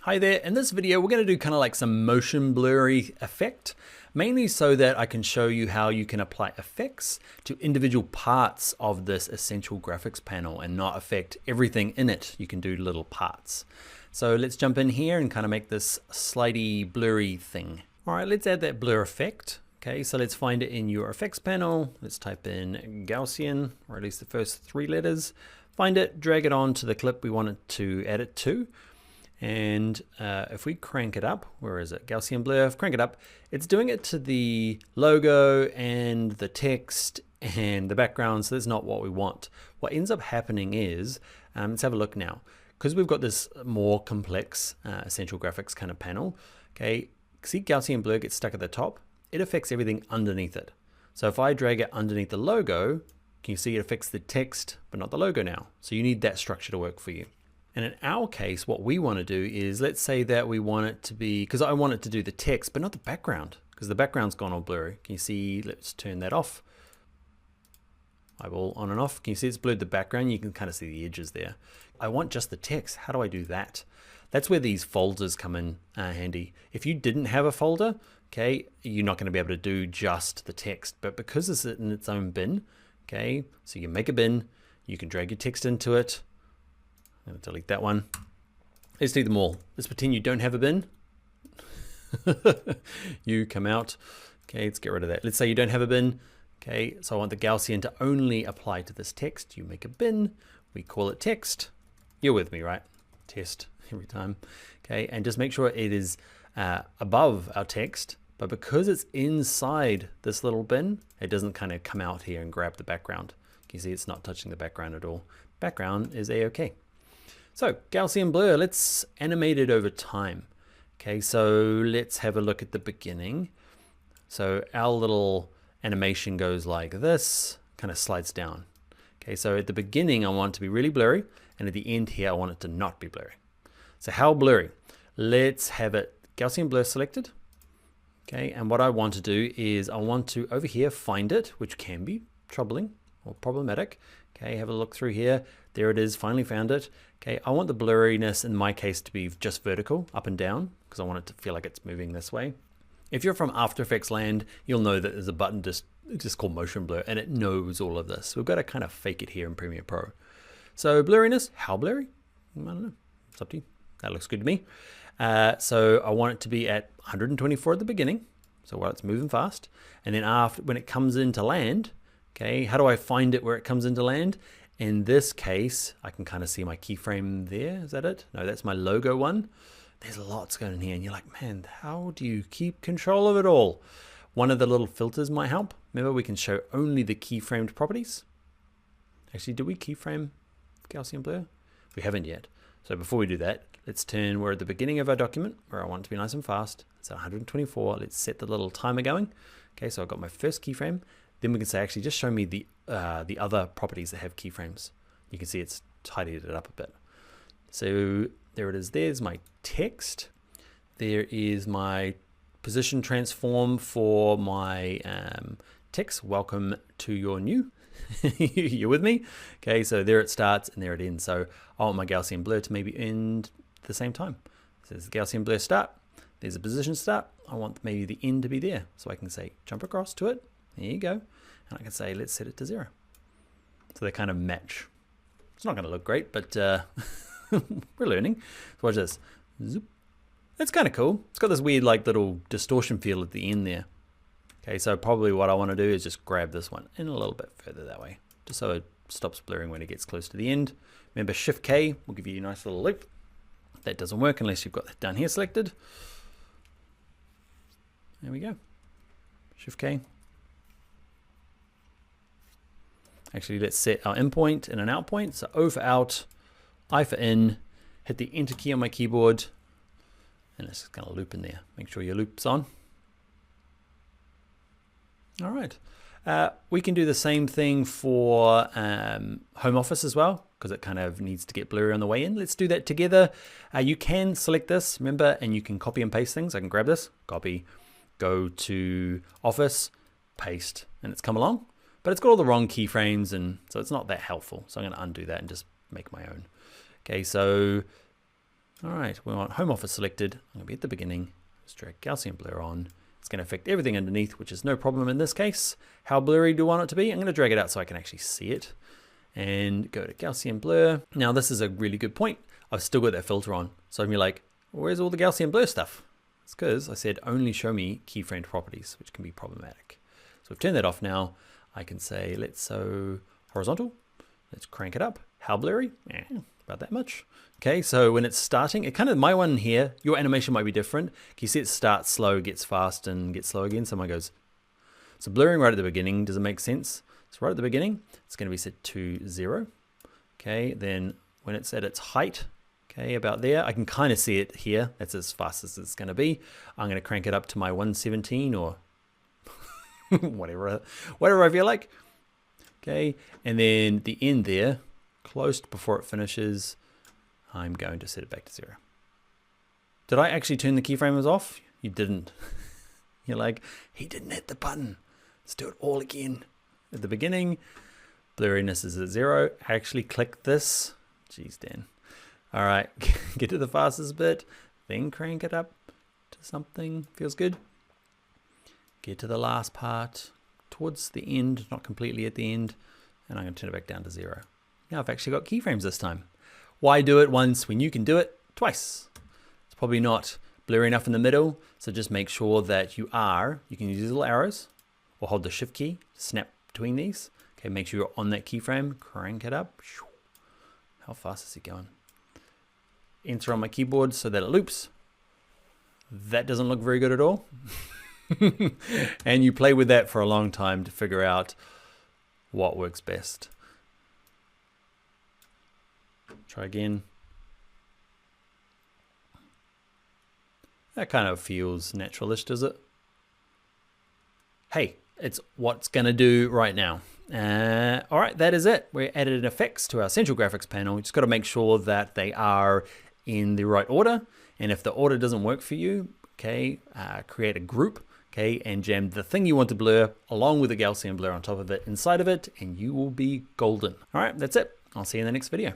Hi there, in this video we're going to do kind of like some motion blurry effect, mainly so that I can show you how you can apply effects to individual parts of this essential graphics panel and not affect everything in it. You can do little parts. So let's jump in here and kind of make this slidey blurry thing. All right, let's add that blur effect. Okay, so let's find it in your effects panel. Let's type in Gaussian, or at least the first 3 letters. Find it, drag it on to the clip we want it to add it to. And if we crank it up, where is it? Gaussian blur, if crank it up, it's doing it to the logo and the text and the background, so that's not what we want. What ends up happening is, let's have a look now. Because we've got this more complex essential graphics kind of panel, okay, see Gaussian blur gets stuck at the top, it affects everything underneath it. So if I drag it underneath the logo, can you see it affects the text, but not the logo now. So you need that structure to work for you. And in our case, what we want to do is, let's say that we want it to be, because I want it to do the text, but not the background, because the background's gone all blurry. Can you see, let's turn that off. Eyeball on and off. Can you see it's blurred the background? You can kind of see the edges there. I want just the text. How do I do that? That's where these folders come in handy. If you didn't have a folder, okay, you're not going to be able to do just the text, but because it's in its own bin, okay, so you make a bin, you can drag your text into it. I'm going to delete that one. Let's do them all. Let's pretend you don't have a bin. You come out. Okay, let's get rid of that. Let's say you don't have a bin. Okay, so I want the Gaussian to only apply to this text. You make a bin. We call it text. You're with me, right? Test every time. Okay, and just make sure it is above our text. But because it's inside this little bin, it doesn't kind of come out here and grab the background. You can see it's not touching the background at all. Background is A-OK. So Gaussian blur, let's animate it over time. Okay, so let's have a look at the beginning. So our little animation goes like this, kind of slides down. Okay, so at the beginning I want it to be really blurry, and at the end here I want it to not be blurry. So how blurry? Let's have it Gaussian blur selected. Okay, and what I want to do is I want to over here find it, which can be troubling or problematic. Okay, have a look through here. There it is, finally found it. Okay, I want the blurriness in my case to be just vertical, up and down, because I want it to feel like it's moving this way. If you're from After Effects land, you'll know that there's a button just called motion blur, and it knows all of this. We've got to kind of fake it here in Premiere Pro. So blurriness, how blurry? I don't know, it's up to you. That looks good to me. So I want it to be at 124 at the beginning, so while it's moving fast. And then after, when it comes into land, okay, how do I find it where it comes into land? In this case, I can kind of see my keyframe there. Is that it? No, that's my logo one. There's lots going on here, and you're like, man, how do you keep control of it all? One of the little filters might help. Remember, we can show only the keyframed properties. Actually, did we keyframe Gaussian blur? We haven't yet. So before we do that, let's turn, we're at the beginning of our document where I want it to be nice and fast. It's at 124. Let's set the little timer going. Okay, so I've got my first keyframe. Then we can say, actually, just show me the other properties that have keyframes. You can see it's tidied it up a bit. So there it is. There's my text. There is my position transform for my text. Welcome to your new. You're with me? Okay, so there it starts and there it ends. So I want my Gaussian blur to maybe end at the same time. So there's the Gaussian blur start. There's a position start. I want maybe the end to be there. So I can say jump across to it. There you go. And I can say, let's set it to 0. So they kind of match. It's not going to look great, but we're learning. So watch this. Zoop. It's kind of cool. It's got this weird like little distortion feel at the end there. Okay, so probably what I want to do is just grab this one in a little bit further that way, just so it stops blurring when it gets close to the end. Remember, Shift K will give you a nice little loop. That doesn't work unless you've got that down here selected. There we go. Shift K. Actually, let's set our in point and an out point. So O for out, I for in, hit the enter key on my keyboard, and it's just gonna loop in there. Make sure your loop's on. All right. We can do the same thing for home office as well, because it kind of needs to get blurry on the way in. Let's do that together. You can select this, remember, and you can copy and paste things. I can grab this, copy, go to office, paste, and it's come along. But it's got all the wrong keyframes, and so it's not that helpful. So I'm going to undo that and just make my own. Okay, so All right, we want home office selected. I'm gonna be at the beginning. Let's drag Gaussian blur on. It's gonna affect everything underneath, which is no problem in this case. How blurry do I want it to be? I'm gonna drag it out so I can actually see it. And go to Gaussian blur. Now this is a really good point. I've still got that filter on. So I'm like, where's all the Gaussian blur stuff? It's because I said only show me keyframed properties, which can be problematic. So we've turned that off now. I can say, let's so horizontal. Let's crank it up. How blurry? About that much. Okay, so when it's starting, it kind of, my one here, your animation might be different. You see it starts slow, gets fast, and gets slow again. So mine goes, so blurring right at the beginning, does it make sense? So right at the beginning, it's going to be set to 0. Okay, then when it's at its height, okay, about there, I can kind of see it here. That's as fast as it's going to be. I'm going to crank it up to my 117 or whatever I feel like. Okay, and then the end there, close before it finishes, I'm going to set it back to 0. Did I actually turn the keyframes off? You didn't. You're like, he didn't hit the button. Let's do it all again. At the beginning, blurriness is at 0. Actually click this. Jeez, Dan. All right, get to the fastest bit, then crank it up to something. Feels good. Get to the last part, towards the end, not completely at the end, and I'm going to turn it back down to 0. Now I've actually got keyframes this time. Why do it once when you can do it twice? It's probably not blurry enough in the middle, so just make sure that you can use these little arrows or hold the shift key, snap between these. Okay, make sure you're on that keyframe, crank it up. How fast is it going? Enter on my keyboard so that it loops. That doesn't look very good at all. And you play with that for a long time to figure out what works best. Try again. That kind of feels naturalish, does it? Hey, it's what's gonna do right now. All right, that is it. We added effects to our central graphics panel. You just got to make sure that they are in the right order. And if the order doesn't work for you, okay, create a group, okay, and jam the thing you want to blur along with the Gaussian blur on top of it inside of it, and you will be golden. All right, that's it. I'll see you in the next video.